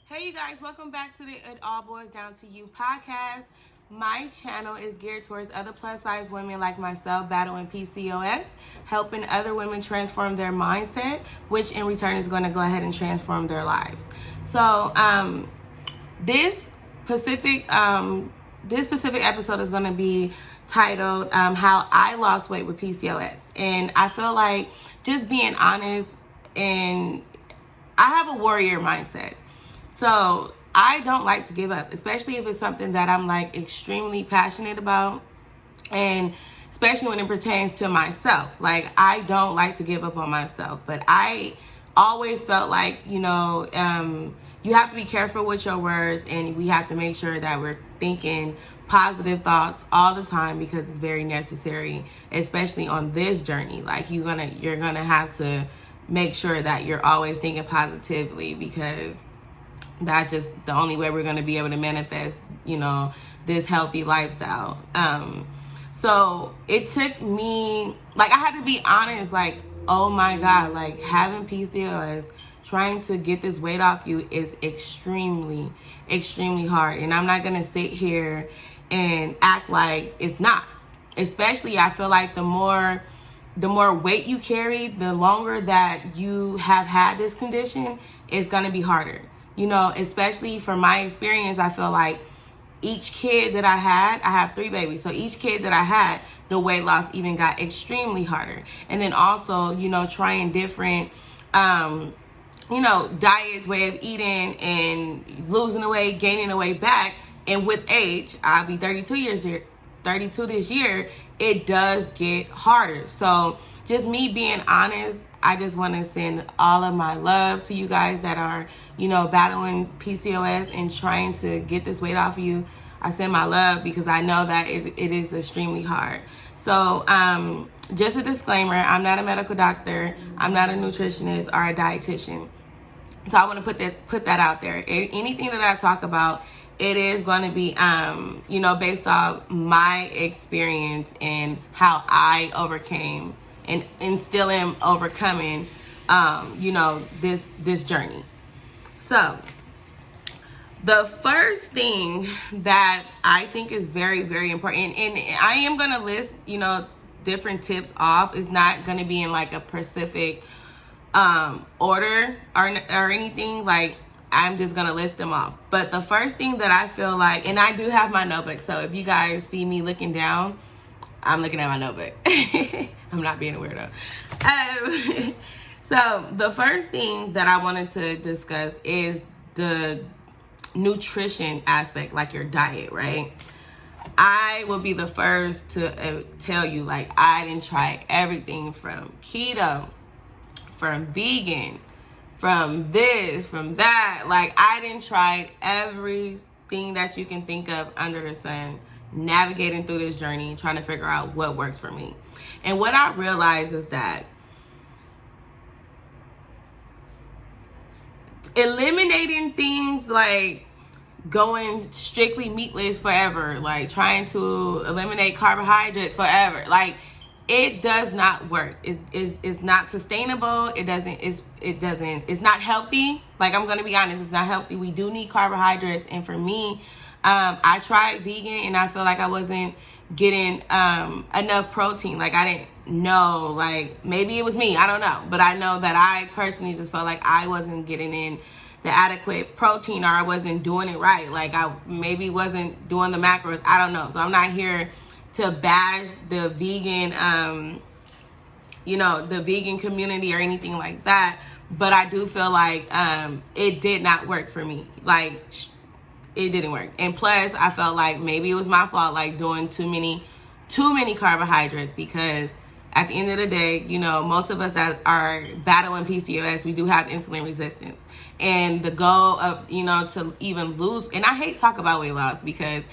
Hey you guys, welcome back to the It All Boils Down to You podcast. My channel is geared towards other plus size women like myself battling PCOS, helping other women transform their mindset, which in return is going to go ahead and transform their lives. So this specific episode is going to be titled How I Lost Weight with PCOS. And I feel like just being honest, and I have a warrior mindset. So I don't like to give up, especially if it's something that I'm like extremely passionate about, and especially when it pertains to myself. Like, I don't like to give up on myself, but I always felt like, you have to be careful with your words, and we have to make sure that we're thinking positive thoughts all the time, because it's very necessary, especially on this journey. Like, you're gonna have to make sure that you're always thinking positively, because that's just the only way we're going to be able to manifest, this healthy lifestyle. So it took me, like, I had to be honest, like, oh my God, like, having PCOS, trying to get this weight off you is extremely, extremely hard. And I'm not going to sit here and act like it's not. Especially, I feel like the more weight you carry, the longer that you have had this condition, it's going to be harder. Especially from my experience, I feel like each kid that I have 3 babies. So each kid that I had, the weight loss even got extremely harder. And then also, trying different, diets, way of eating, and losing the weight, gaining the weight back. And with age, I'll be 32 this year, it does get harder. So just me being honest, I just want to send all of my love to you guys that are, battling PCOS and trying to get this weight off of you. I send my love because I know that it is extremely hard. So just a disclaimer, I'm not a medical doctor. I'm not a nutritionist or a dietitian. So I want to put that out there. Anything that I talk about, it is going to be, based off my experience and how I overcame and still am overcoming, this journey. So the first thing that I think is very, very important, and I am going to list, different tips off. It's not going to be in like a specific order or anything. Like, I'm just going to list them off. But the first thing that I feel like, and I do have my notebook, so if you guys see me looking down, I'm looking at my notebook. I'm not being a weirdo. So the first thing that I wanted to discuss is the nutrition aspect, like your diet, right? I will be the first to tell you, like, I didn't try everything from keto, from vegan, from this, from that. Like, I didn't try everything that you can think of under the sun, navigating through this journey, trying to figure out what works for me. And what I realized is that eliminating things like going strictly meatless forever, like trying to eliminate carbohydrates forever, like, it does not work. It's not sustainable. It's not healthy. Like, I'm going to be honest, it's not healthy. We do need carbohydrates. And for me, I tried vegan and I feel like I wasn't getting enough protein. Like, I didn't know, like, maybe it was me, I don't know, but I know that I personally just felt like I wasn't getting in the adequate protein, or I wasn't doing it right. Like, I maybe wasn't doing the macros, I don't know. So I'm not here to bash the vegan the vegan community or anything like that, but I do feel like it did not work for me. Like, it didn't work. And plus, I felt like maybe it was my fault, like, doing too many carbohydrates, because at the end of the day, most of us that are battling PCOS, we do have insulin resistance. And the goal of, to even lose, and I hate talk about weight loss because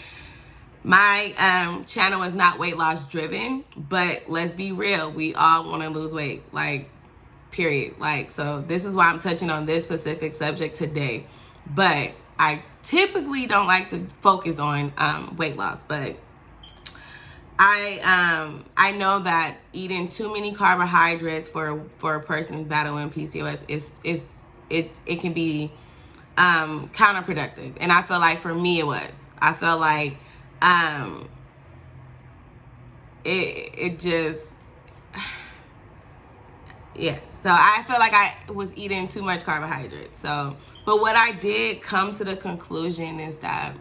my channel is not weight loss driven, but let's be real, we all want to lose weight, like, period. Like, so this is why I'm touching on this specific subject today. But I typically don't like to focus on weight loss, but I know that eating too many carbohydrates for a person battling PCOS it can be counterproductive. And I feel like for me it was. I felt like it just, yes. So I feel like I was eating too much carbohydrates. So, but what I did come to the conclusion is that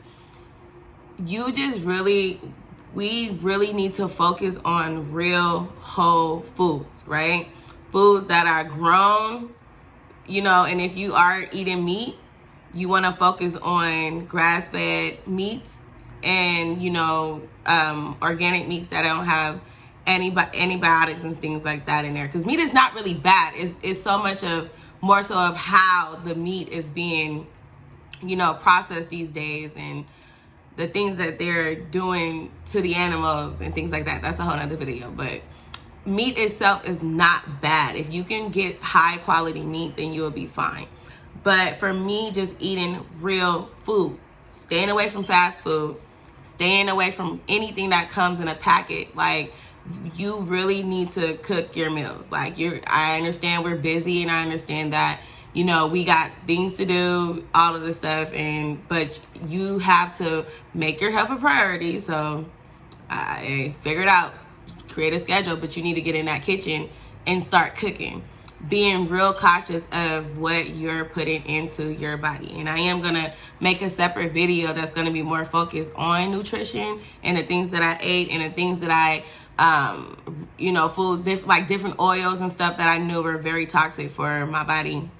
we really need to focus on real whole foods, right? Foods that are grown, and if you are eating meat, you want to focus on grass-fed meats and, organic meats that don't have antibiotics and things like that in there. Because meat is not really bad. It's so much more so of how the meat is being, processed these days, and the things that they're doing to the animals and things like that. That's a whole nother video. But meat itself is not bad. If you can get high quality meat, then you'll be fine. But for me, just eating real food, staying away from fast food, staying away from anything that comes in a packet. Like, you really need to cook your meals. Like, I understand we're busy, and I understand that, we got things to do, all of this stuff, but you have to make your health a priority. So I figured out, create a schedule, but you need to get in that kitchen and start cooking. Being real cautious of what you're putting into your body. And I am going to make a separate video that's going to be more focused on nutrition and the things that I ate and the things that I, foods, like different oils and stuff that I knew were very toxic for my body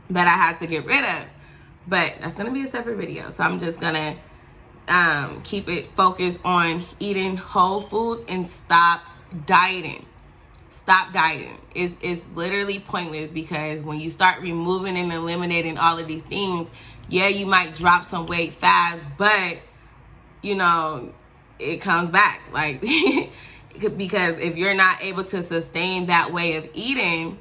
that I had to get rid of. But that's going to be a separate video. So I'm just going to keep it focused on eating whole foods and stop dieting. Stop dieting. It's literally pointless, because when you start removing and eliminating all of these things, yeah, you might drop some weight fast, but it comes back. Like, because if you're not able to sustain that way of eating,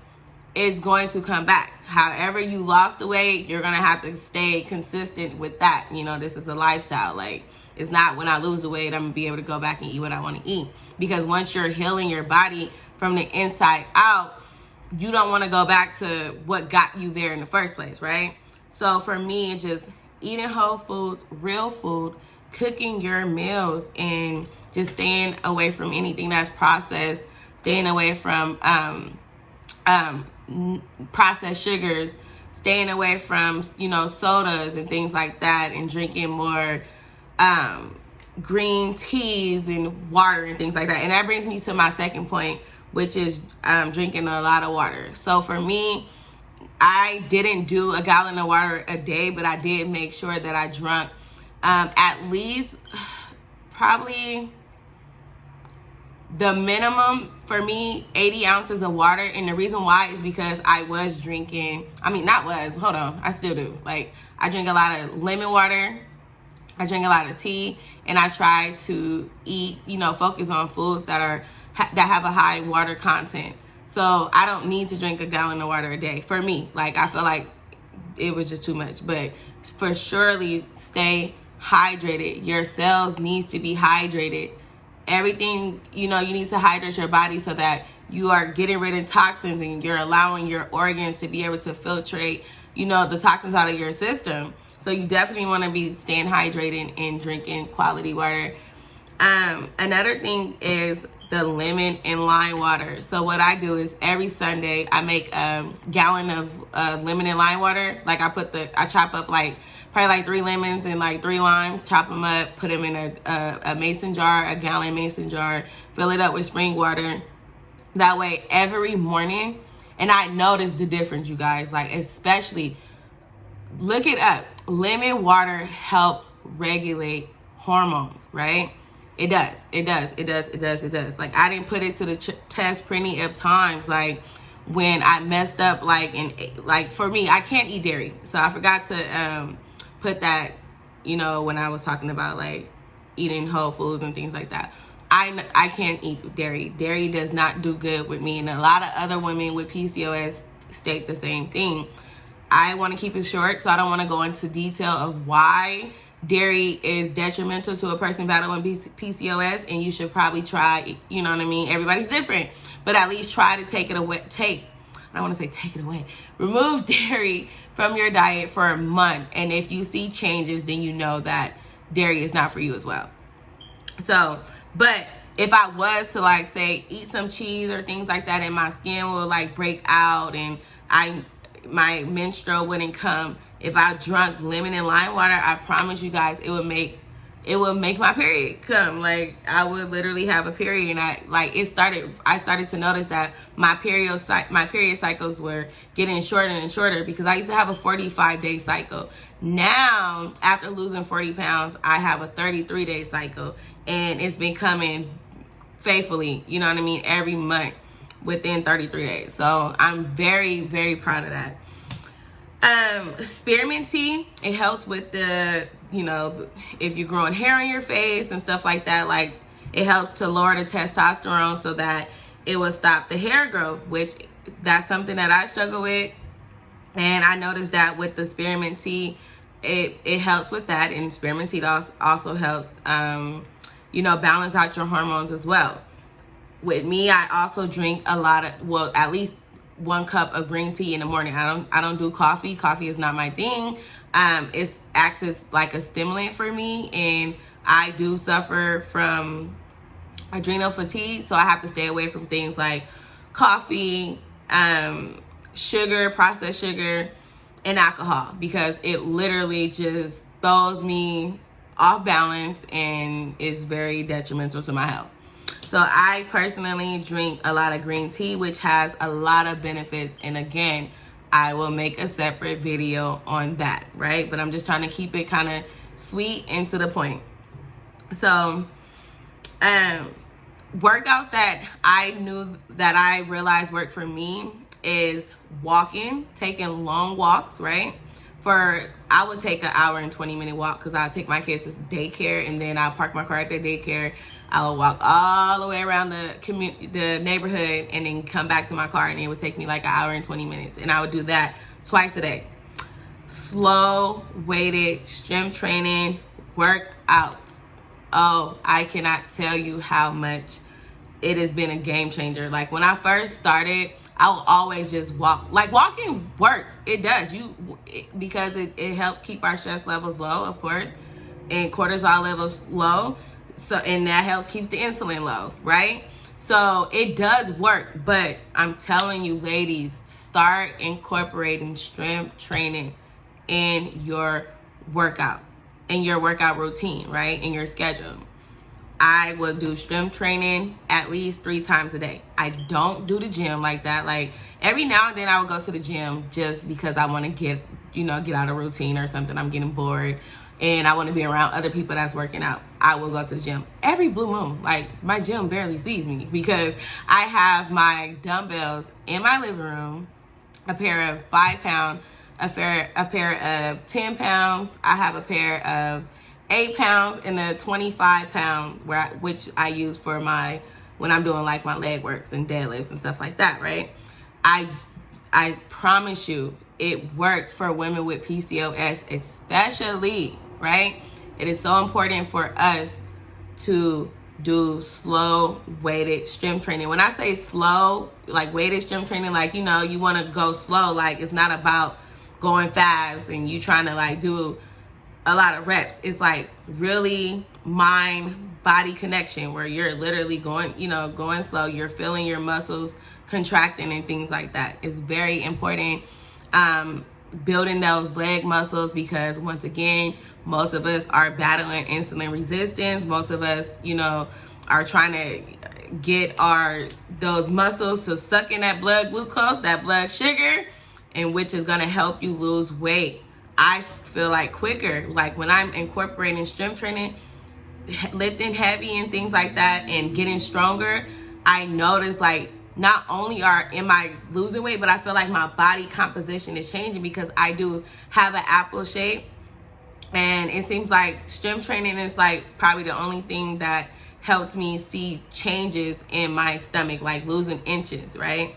it's going to come back. However you lost the weight, you're going to have to stay consistent with that. This is a lifestyle. Like, it's not when I lose the weight, I'm going to be able to go back and eat what I want to eat. Because once you're healing your body from the inside out, you don't want to go back to what got you there in the first place, right? So for me, just eating whole foods, real food, cooking your meals, and just staying away from anything that's processed, staying away from processed sugars, staying away from, sodas and things like that, and drinking more green teas and water and things like that. And that brings me to my second point, which is drinking a lot of water. So for me, I didn't do a gallon of water a day, but I did make sure that I drank at least probably the minimum for me, 80 ounces of water. And the reason why is because I was drinking, I still do. Like, I drink a lot of lemon water, I drink a lot of tea, and I try to eat, focus on foods that have a high water content. So I don't need to drink a gallon of water a day for me. Like, I feel like it was just too much. But for surely stay hydrated. Your cells need to be hydrated. Everything, you need to hydrate your body so that you are getting rid of toxins and you're allowing your organs to be able to filtrate, the toxins out of your system. So you definitely want to be staying hydrated and drinking quality water. Another thing is the lemon and lime water. So what I do is every Sunday I make a gallon of lemon and lime water. Like, I chop up probably 3 lemons and 3 limes, chop them up, put them in a mason jar, a gallon mason jar, fill it up with spring water. That way every morning, and I noticed the difference, you guys, especially, look it up. Lemon water helps regulate hormones, right? It does. Like, I didn't put it to the test plenty of times. Like, when I messed up, for me, I can't eat dairy. So I forgot to put that, when I was talking about eating whole foods and things like that. I can't eat dairy. Dairy does not do good with me. And a lot of other women with PCOS state the same thing. I want to keep it short, so I don't want to go into detail of why dairy is detrimental to a person battling PCOS, and you should probably try, Everybody's different, but at least try to take I don't want to say take it away. Remove dairy from your diet for a month. And if you see changes, then you know that dairy is not for you as well. So, but if I was to like say eat some cheese or things like that, and my skin will like break out and my menstrual wouldn't come, if I drunk lemon and lime water, I promise you guys it would make my period come. Like I would literally have a period, and I started to notice that my period cycles were getting shorter and shorter, because I used to have a 45-day cycle. Now, after losing 40 pounds, I have a 33-day cycle, and it's been coming faithfully, you know what I mean, every month within 33 days. So I'm very, very proud of that. Spearmint tea, it helps with the, you know, if you're growing hair on your face and stuff like that, like it helps to lower the testosterone so that it will stop the hair growth, which that's something that I struggle with. And I noticed that with the spearmint tea, it helps with that. And spearmint tea also helps, you know, balance out your hormones as well. With me, I also drink a lot of, well, at least 1 cup of green tea in the morning. I don't do coffee. Coffee is not my thing. It acts as like a stimulant for me, and I do suffer from adrenal fatigue, so I have to stay away from things like coffee, sugar, processed sugar, and alcohol, because it literally just throws me off balance and is very detrimental to my health. So I personally drink a lot of green tea, which has a lot of benefits. And again, I will make a separate video on that, right? But I'm just trying to keep it kind of sweet and to the point. So workouts that I realized worked for me is walking, taking long walks, right? I would take an hour and 20-minute walk, because I'll take my kids to daycare, and then I'll park my car at the daycare. I will walk all the way around the neighborhood, and then come back to my car, and it would take me like an hour and 20 minutes. And I would do that twice a day. Slow weighted strength training workouts. Oh, I cannot tell you how much it has been a game changer. Like when I first started, I will always just walk. Like walking works. It does. Because it helps keep our stress levels low, of course, and cortisol levels low. So, and that helps keep the insulin low, right? So it does work, but I'm telling you, ladies, start incorporating strength training in your workout routine, right? In your schedule. I will do strength training at least 3 times a day. I don't do the gym like that. Like every now and then I will go to the gym just because I want to get out of routine or something. I'm getting bored and I want to be around other people that's working out. I will go to the gym every blue moon. Like my gym barely sees me because I have my dumbbells in my living room, a pair of 5-pound, a pair of 10 pounds. I have a pair of 8 pounds and a 25-pound, which I use for when I'm doing like my leg works and deadlifts and stuff like that, right? I promise you, it works for women with PCOS, especially, right? It is so important for us to do slow weighted strength training. When I say slow, like weighted strength training, like, you want to go slow. Like it's not about going fast and you trying to like do a lot of reps. It's like really mind-body connection where you're literally going slow. You're feeling your muscles contracting and things like that. It's very important. Building those leg muscles, because once again, most of us are battling insulin resistance. Most of us, are trying to get those muscles to suck in that blood glucose, that blood sugar, and which is going to help you lose weight. I feel like quicker, like when I'm incorporating strength training, lifting heavy and things like that and getting stronger, I notice like not only am I losing weight, but I feel like my body composition is changing because I do have an apple shape. And it seems like strength training is like probably the only thing that helps me see changes in my stomach, like losing inches, right?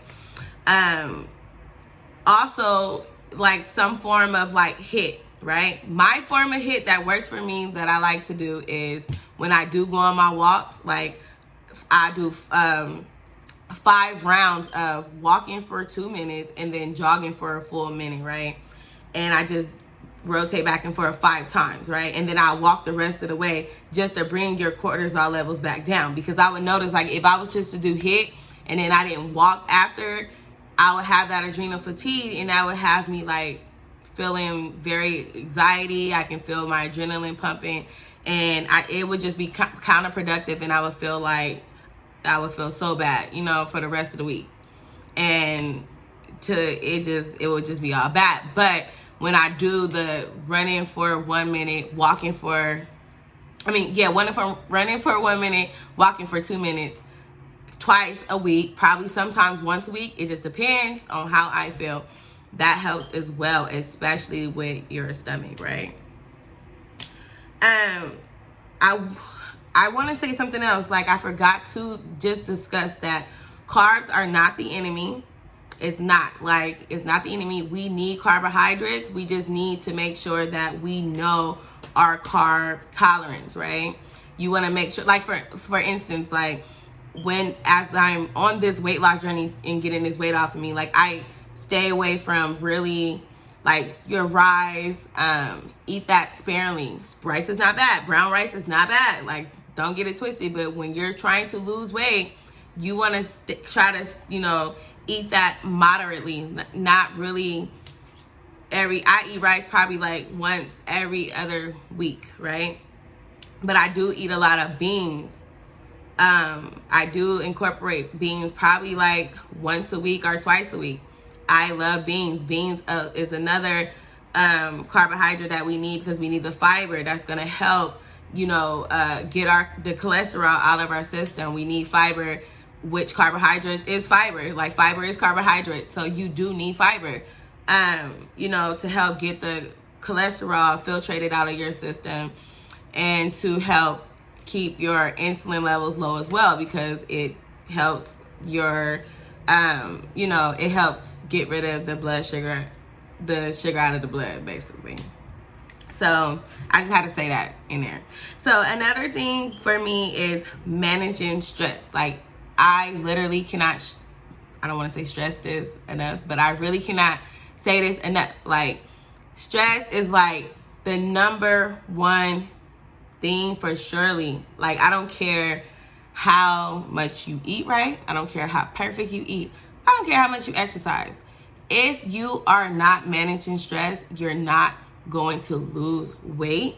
Also, like some form of like HIIT, right? My form of HIIT that works for me that I like to do is when I do go on my walks, like I do 5 rounds of walking for 2 minutes and then jogging for a full minute, right? And I just rotate back and forth 5 times, right? And then I walk the rest of the way just to bring your cortisol levels back down. Because I would notice, like, if I was just to do HIIT and then I didn't walk after, I would have that adrenal fatigue, and that would have me like feeling very anxiety. I can feel my adrenaline pumping, and it would just be counterproductive, and I would feel so bad, you know, for the rest of the week. And it would just be all bad. But when I do the running for 1 minute, running for 1 minute, walking for 2 minutes, twice a week, probably sometimes once a week, it just depends on how I feel, that helps as well, especially with your stomach, right? I want to say something else. Like, I forgot to just discuss that carbs are not the enemy. It's not the enemy. We need carbohydrates. We just need to make sure that we know our carb tolerance, right? You want to make sure, like, for instance, like, as I'm on this weight loss journey and getting this weight off of me, like, I stay away from really, like, your rice. Eat that sparingly. Rice is not bad. Brown rice is not bad. Like, don't get it twisted. But when you're trying to lose weight, you want to try to, you know, eat that moderately. Not really I eat rice probably like once every other week, right? But I do eat a lot of beans. I do incorporate beans probably like once a week or twice a week. I love beans. Beans is another carbohydrate that we need, because we need the fiber that's going to help, you know, get the cholesterol out of our system. We need fiber, which carbohydrates is fiber. Like, fiber is carbohydrate, so you do need fiber, you know, to help get the cholesterol filtrated out of your system, and to help keep your insulin levels low as well, because it helps your, you know, it helps get rid of the sugar out of the blood, basically. So I just had to say that in there. So another thing for me is managing stress. Like, I literally cannot, I don't want to say stress this enough, but I really cannot say this enough. Like, stress is like the number one thing for Shirley. Like, I don't care how much you eat right. I don't care how perfect you eat. I don't care how much you exercise. If you are not managing stress, you're not going to lose weight.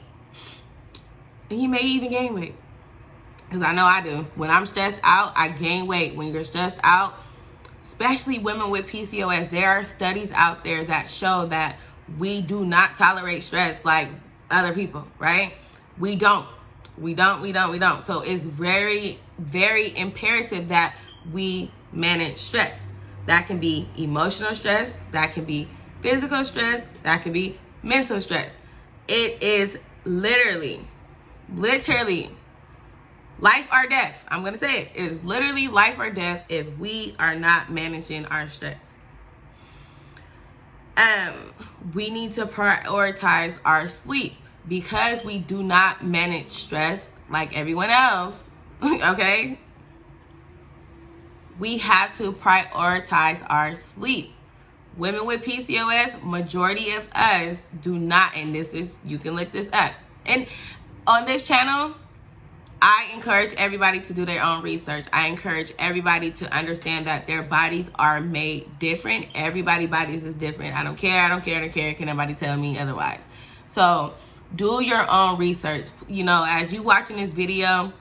And you may even gain weight. Because I know I do. When I'm stressed out, I gain weight. When you're stressed out, especially women with PCOS, there are studies out there that show that we do not tolerate stress like other people, right? We don't. So it's very, very imperative that we manage stress. That can be emotional stress. That can be physical stress. That can be mental stress. It is literally life or death. I'm going to say it. It is literally life or death if we are not managing our stress. We need to prioritize our sleep, because we do not manage stress like everyone else, okay? We have to prioritize our sleep. Women with PCOS, majority of us do not, and you can look this up. And on this channel, I encourage everybody to do their own research. I encourage everybody to understand that their bodies are made different. Everybody's bodies is different. I don't care. Can nobody tell me otherwise? So do your own research. You know, as you watching this video,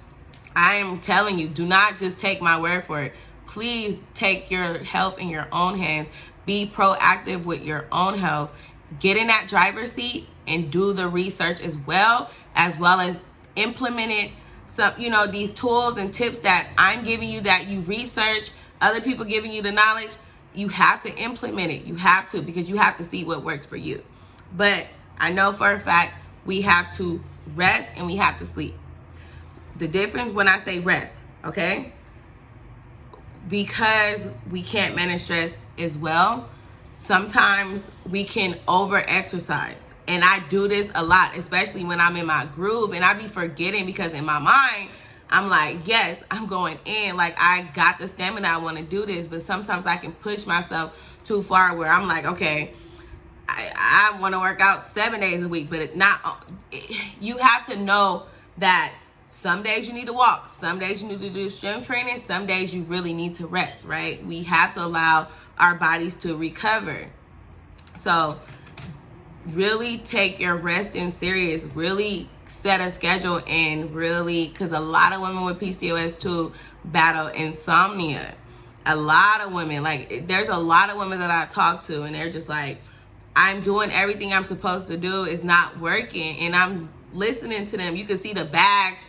I am telling you, do not just take my word for it. Please take your health in your own hands. Be proactive with your own health. Get in that driver's seat and do the research as well as implement it. Some, you know, these tools and tips that I'm giving you, that you research, other people giving you the knowledge, you have to implement it. You have to, because you have to see what works for you. But I know for a fact we have to rest and we have to sleep. The difference when I say rest, okay? Because we can't manage stress as well, sometimes we can over-exercise. And I do this a lot, especially when I'm in my groove, and I be forgetting, because in my mind, I'm like, yes, I'm going in. Like, I got the stamina, I want to do this. But sometimes I can push myself too far where I'm like, okay, I want to work out 7 days a week. But you have to know that some days you need to walk, some days you need to do strength training, some days you really need to rest, right? We have to allow our bodies to recover. So really take your resting serious. Really set a schedule, and really, because a lot of women with PCOS too battle insomnia. A lot of women, like, there's a lot of women that I talk to, and they're just like, I'm doing everything I'm supposed to do, it's not working. And I'm listening to them. You can see the bags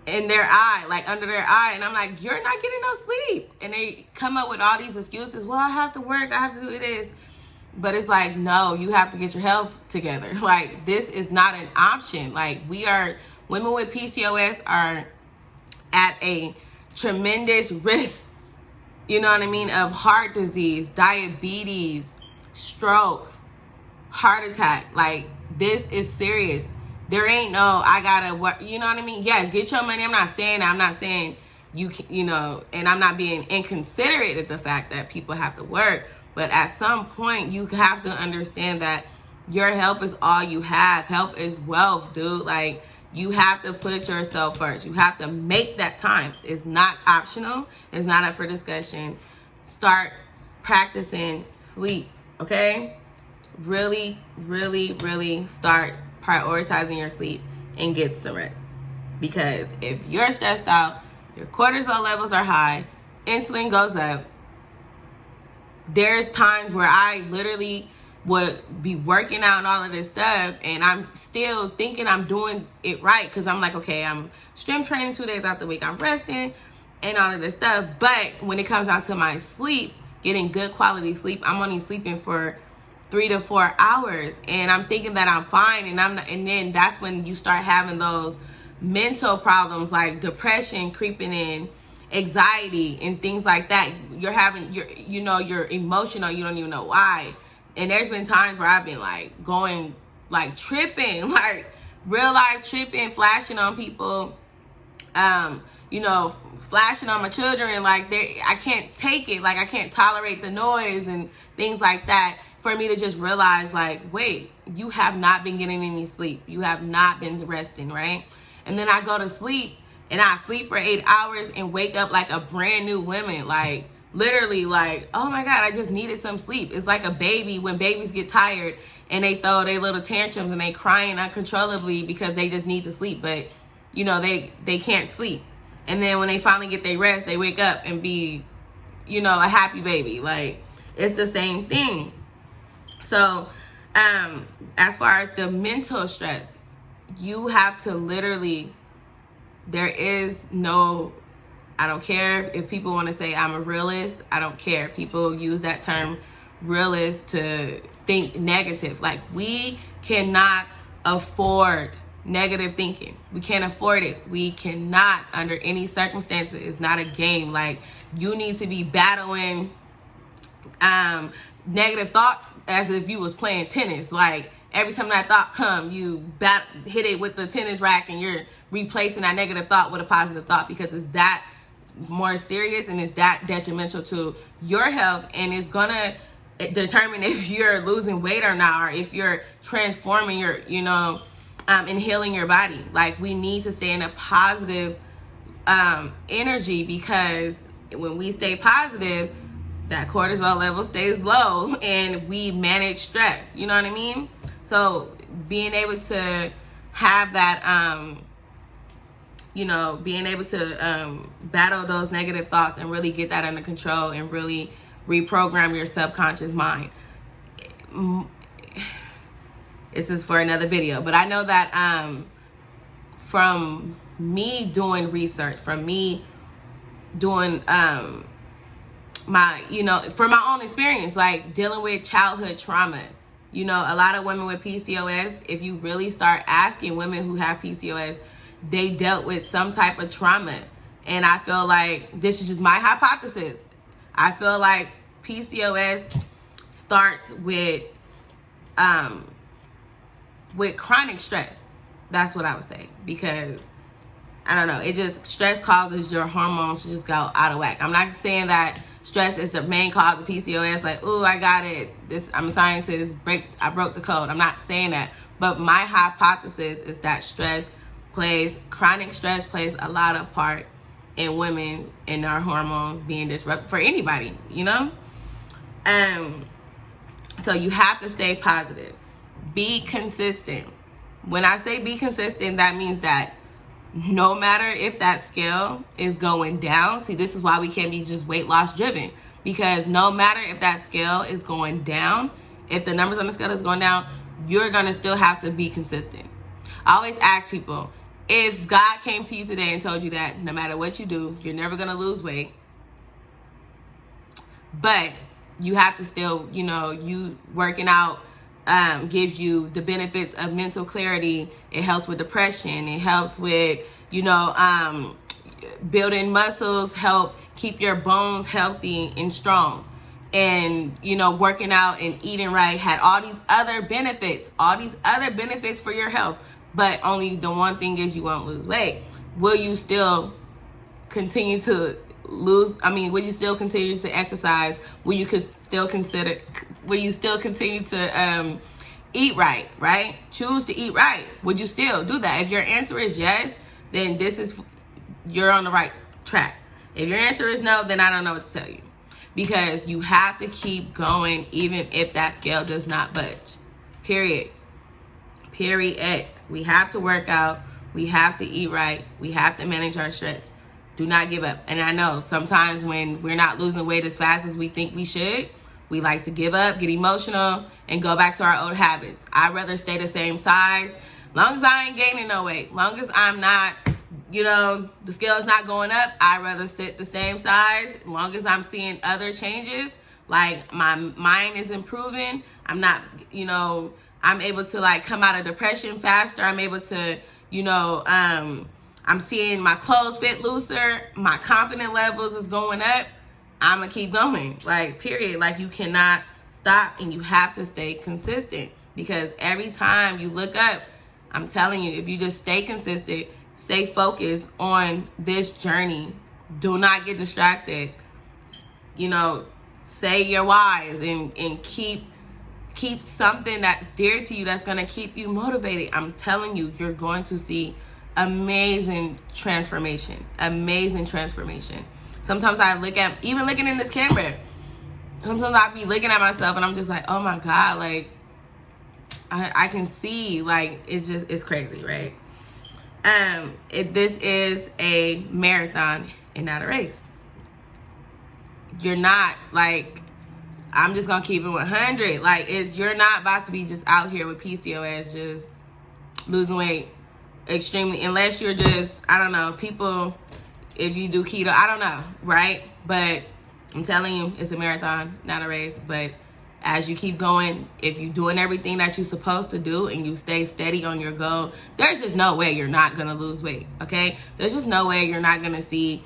in their eye, like under their eye, and I'm like, you're not getting no sleep. And they come up with all these excuses. Well, I have to work, I have to do this. But it's like, no, you have to get your health together. Like, this is not an option. Like, women with PCOS are at a tremendous risk, you know what I mean, of heart disease, diabetes, stroke, heart attack. Like, this is serious. There ain't no, I gotta work, you know what I mean? Yes, get your money. I'm not saying that. I'm not saying you know, and I'm not being inconsiderate of the fact that people have to work. But at some point, you have to understand that your health is all you have. Health is wealth, dude. Like, you have to put yourself first. You have to make that time. It's not optional. It's not up for discussion. Start practicing sleep, okay? Really, really, really start prioritizing your sleep and get some rest. Because if you're stressed out, your cortisol levels are high, insulin goes up. There's times where I literally would be working out and all of this stuff, and I'm still thinking I'm doing it right, because I'm like, okay, I'm strength training 2 days out the week, I'm resting and all of this stuff. But when it comes down to my sleep, getting good quality sleep, I'm only sleeping for 3 to 4 hours, and I'm thinking that I'm fine, and I'm not. And then that's when you start having those mental problems like depression creeping in, anxiety, and things like that. You're emotional, you don't even know why. And there's been times where I've been like going, like tripping, like real life tripping, flashing on people, flashing on my children. Like, I can't take it. Like, I can't tolerate the noise and things like that, for me to just realize, like, wait, you have not been getting any sleep. You have not been resting, right? And then I go to sleep, and I sleep for 8 hours and wake up like a brand new woman. Like, literally, like, oh my God, I just needed some sleep. It's like a baby when babies get tired and they throw their little tantrums and they crying uncontrollably because they just need to sleep. But, they can't sleep. And then when they finally get their rest, they wake up and be, a happy baby. Like, it's the same thing. So, as far as the mental stress, you have to literally, there is no, I don't care if people want to say I'm a realist. I don't care. People use that term realist to think negative. Like, we cannot afford negative thinking. We can't afford it. We cannot, under any circumstances. It's not a game. Like, you need to be battling negative thoughts as if you was playing tennis. Like, every time that thought come, you hit it with the tennis rack, and you're replacing that negative thought with a positive thought, because it's that more serious and it's that detrimental to your health, and it's gonna determine if you're losing weight or not, or if you're transforming your, and healing your body. Like, we need to stay in a positive energy, because when we stay positive, that cortisol level stays low and we manage stress. You know what I mean? So being able to have that, being able to battle those negative thoughts and really get that under control and really reprogram your subconscious mind. This is for another video, but I know that from me doing research, from me doing from my own experience, like dealing with childhood trauma. A lot of women with PCOS, if you really start asking women who have PCOS, they dealt with some type of trauma. And I feel like, this is just my hypothesis, I feel like PCOS starts with chronic stress. That's what I would say, because I don't know. It just, stress causes your hormones to just go out of whack. I'm not saying that stress is the main cause of PCOS. Like, ooh, I got it. I'm a scientist. I broke the code. I'm not saying that. But my hypothesis is that chronic stress plays a lot of part in women and our hormones being disrupted for anybody, you know? So you have to stay positive. Be consistent. When I say be consistent, that means that no matter if that scale is going down, see, this is why we can't be just weight loss driven, because no matter if that scale is going down, if the numbers on the scale is going down, you're going to still have to be consistent. I always ask people, if God came to you today and told you that no matter what you do, you're never going to lose weight, but you have to still, you working out gives you the benefits of mental clarity. It helps with depression. It helps with, building muscles, help keep your bones healthy and strong. And, working out and eating right had all these other benefits for your health. But only the one thing is you won't lose weight. Will you still continue to will you still continue to exercise? Will you still continue to eat right? Choose to eat right. Would you still do that? If your answer is yes, then you're on the right track. If your answer is no, then I don't know what to tell you. Because you have to keep going even if that scale does not budge. Period. We have to work out. We have to eat right. We have to manage our stress. Do not give up. And I know sometimes when we're not losing weight as fast as we think we should, we like to give up, get emotional, and go back to our old habits. I'd rather stay the same size. Long as I ain't gaining no weight. Long as I'm not, the scale is not going up, I'd rather sit the same size. Long as I'm seeing other changes, like my mind is improving. I'm not, I'm able to come out of depression faster. I'm able to, I'm seeing my clothes fit looser. My confidence levels is going up. I'm going to keep going. Period. You cannot stop, and you have to stay consistent, because every time you look up, I'm telling you, if you just stay consistent, stay focused on this journey, do not get distracted, say your whys and keep something that's dear to you that's going to keep you motivated. I'm telling you, you're going to see amazing transformation. Sometimes I even looking in this camera, sometimes I be looking at myself and I'm just like, oh my God, I can see, it's crazy, right? This is a marathon and not a race. You're not, I'm just gonna keep it 100. You're not about to be just out here with PCOS, just losing weight extremely, unless you're just, I don't know, people, if you do keto, I don't know, right? But I'm telling you, it's a marathon, not a race. But as you keep going, if you're doing everything that you're supposed to do and you stay steady on your goal, there's just no way you're not gonna lose weight, okay? There's just no way you're not gonna see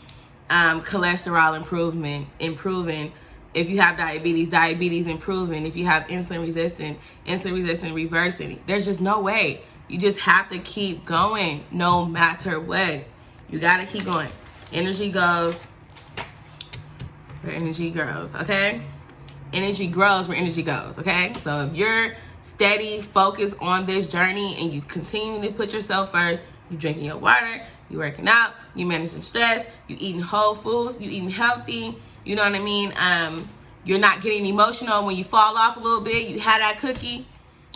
cholesterol improving. If you have diabetes improving. If you have insulin resistant reversing. There's just no way. You just have to keep going no matter what. You got to keep going. Energy goes where energy grows, okay? Energy grows where energy goes, okay? So if you're steady, focused on this journey and you continue to put yourself first, you drinking your water, you working out, you managing stress, you eating whole foods, you eating healthy, you know what I mean? You're not getting emotional when you fall off a little bit, you had that cookie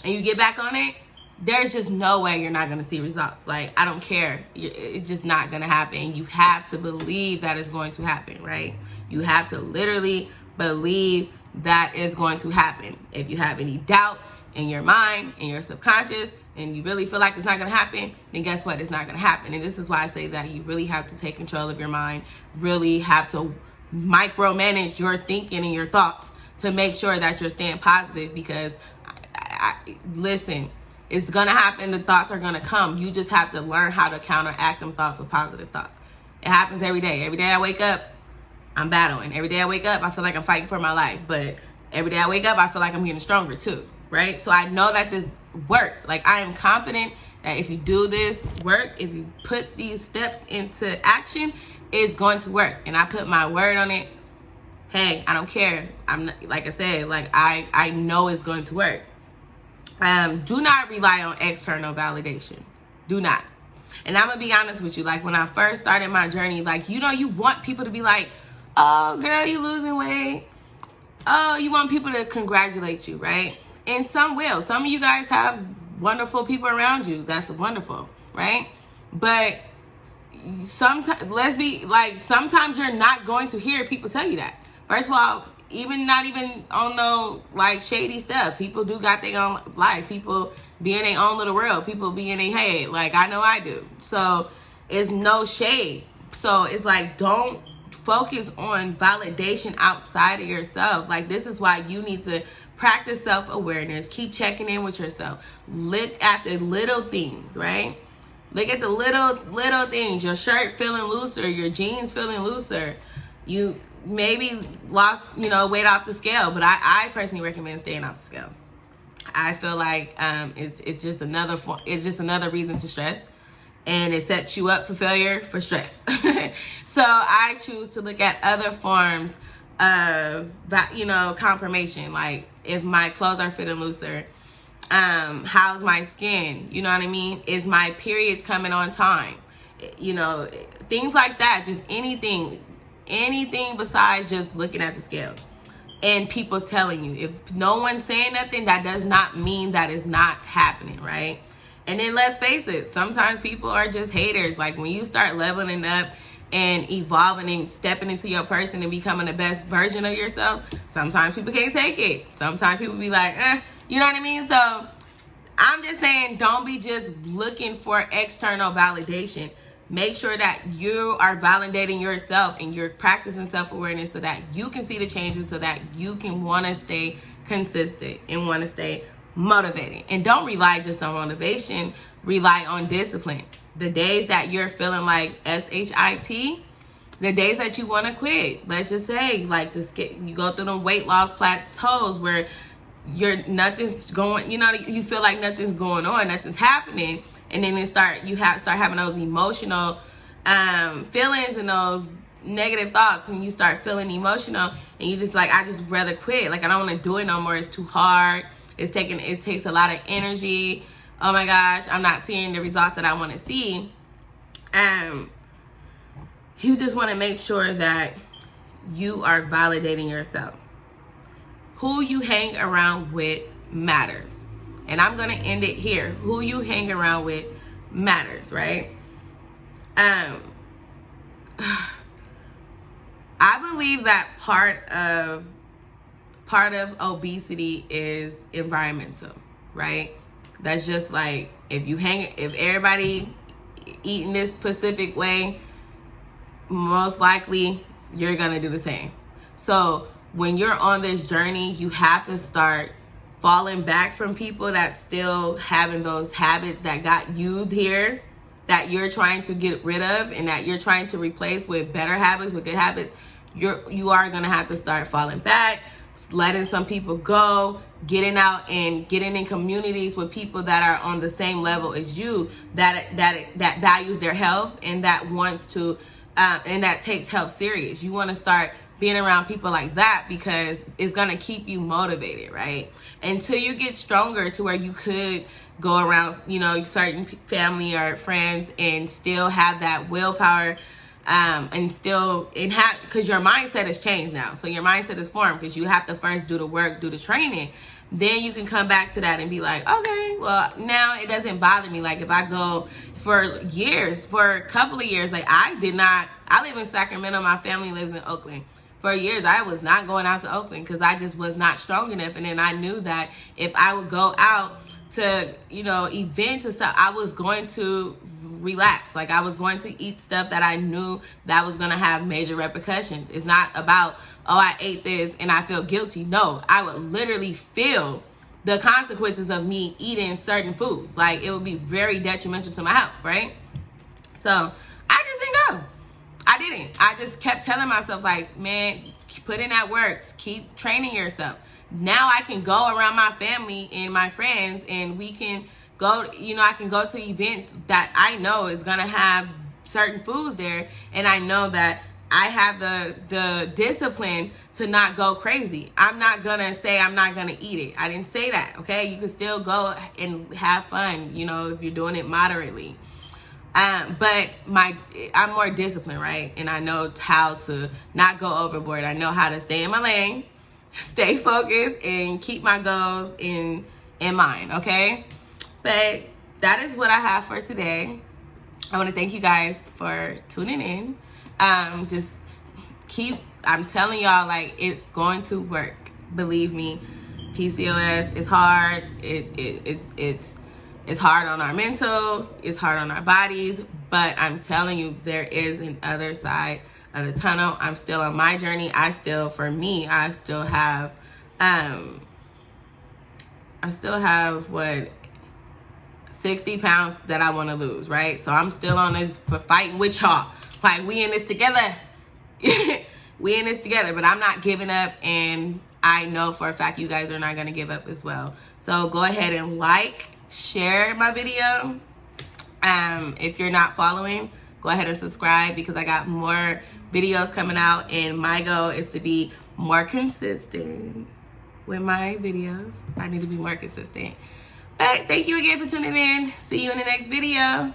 and you get back on it, there's just no way you're not going to see results. I don't care. It's just not going to happen. You have to believe that it's going to happen, right? You have to literally believe that it's going to happen. If you have any doubt in your mind, in your subconscious, and you really feel like it's not going to happen, then guess what? It's not going to happen. And this is why I say that you really have to take control of your mind, really have to micromanage your thinking and your thoughts to make sure that you're staying positive, because listen, it's going to happen. The thoughts are going to come. You just have to learn how to counteract them thoughts with positive thoughts. It happens every day. Every day I wake up, I'm battling. Every day I wake up, I feel like I'm fighting for my life. But every day I wake up, I feel like I'm getting stronger too, right? So I know that works. Like, I am confident that if you do this work, if you put these steps into action, it's going to work. And I put my word on it. Hey, I don't care. I'm not, like I said, like I know it's going to work. Do not rely on external validation. Do not. And I'm gonna be honest with you. Like, when I first started my journey, like, you know, you want people to be like, oh, girl, you losing weight. Oh, you want people to congratulate you, right? And some will. Some of you guys have wonderful people around you. That's wonderful, right? But sometimes you're not going to hear people tell you that. First of all, not even on no like shady stuff. People do got their own life. People be in their own little world. People be in their head. Like, I know I do. So it's no shade. So it's like, don't focus on validation outside of yourself. Like, this is why you need to practice self-awareness. Keep checking in with yourself. Look at the little things, right? Look at the little things. Your shirt feeling looser. Your jeans feeling looser. You maybe lost, weight off the scale, but I personally recommend staying off the scale. I feel like it's just another reason to stress, and it sets you up for failure for stress. So I choose to look at other forms of confirmation. Like, if my clothes are fitting looser, how's my skin? You know what I mean? Is my periods coming on time? Things like that. Just anything besides just looking at the scale and people telling you. If no one's saying nothing, that does not mean that it's not happening, right? And then let's face it, sometimes people are just haters. Like, when you start leveling up and evolving and stepping into your person and becoming the best version of yourself, sometimes people can't take it. Sometimes people be like, you know what I mean? So I'm just saying, don't be just looking for external validation. Make sure that you are validating yourself and you're practicing self-awareness so that you can see the changes, so that you can want to stay consistent and want to stay motivated. And don't rely just on motivation. Rely on discipline. The days that you're feeling like SHIT, the days that you want to quit, let's just say, like, you go through the weight loss plateaus where nothing's going, you feel like nothing's going on, nothing's happening. And then you start having those emotional feelings and those negative thoughts, and you start feeling emotional, and you just like, I just rather quit. Like, I don't want to do it no more. It's too hard. It takes a lot of energy. Oh my gosh, I'm not seeing the results that I want to see. You just want to make sure that you are validating yourself. Who you hang around with matters. And I'm going to end it here. Who you hang around with matters, right? I believe that part of obesity is environmental, right? That's just like, if everybody eating this specific way, most likely you're going to do the same. So when you're on this journey, you have to start falling back from people that still having those habits that got you here, that you're trying to get rid of, and that you're trying to replace with better habits, with good habits. You are going to have to start falling back, letting some people go, getting out and getting in communities with people that are on the same level as you, that values their health and that wants to and that takes health serious. You want to start being around people like that, because it's going to keep you motivated, right? Until you get stronger to where you could go around, certain family or friends and still have that willpower, because your mindset has changed now. So your mindset is formed, because you have to first do the work, do the training. Then you can come back to that and be like, okay, well, now it doesn't bother me. Like, if I go for a couple of years, like, I live in Sacramento. My family lives in Oakland. For years, I was not going out to Oakland because I just was not strong enough. And then I knew that if I would go out to, events and stuff, I was going to relax. Like, I was going to eat stuff that I knew that was going to have major repercussions. It's not about, oh, I ate this and I feel guilty. No, I would literally feel the consequences of me eating certain foods. Like, it would be very detrimental to my health, right? So I just didn't go. I didn't. I just kept telling myself, like, man, put in that work. Keep training yourself. now I can go around my family and my friends, and we can go, I can go to events that I know is gonna have certain foods there, and I know that I have the discipline to not go crazy. I'm not gonna say I'm not gonna eat it. I didn't say that, okay? You can still go and have fun, if you're doing it moderately. But I'm more disciplined, right? And I know how to not go overboard. I know how to stay in my lane, stay focused, and keep my goals in mind, okay? But that is what I have for today. I want to thank you guys for tuning in. I'm telling y'all, like, it's going to work. Believe me, PCOS is hard. It's hard on our mental, it's hard on our bodies, but I'm telling you, there is an other side of the tunnel. I'm still on my journey. I still have what, 60 pounds that I want to lose, right? So I'm still on this for fighting with y'all. Like, we in this together. We in this together, but I'm not giving up, and I know for a fact you guys are not going to give up as well. So go ahead and share my video. If you're not following, go ahead and subscribe, because I got more videos coming out, and my goal is to be more consistent with my videos. I need to be more consistent. But thank you again for tuning in. See you in the next video.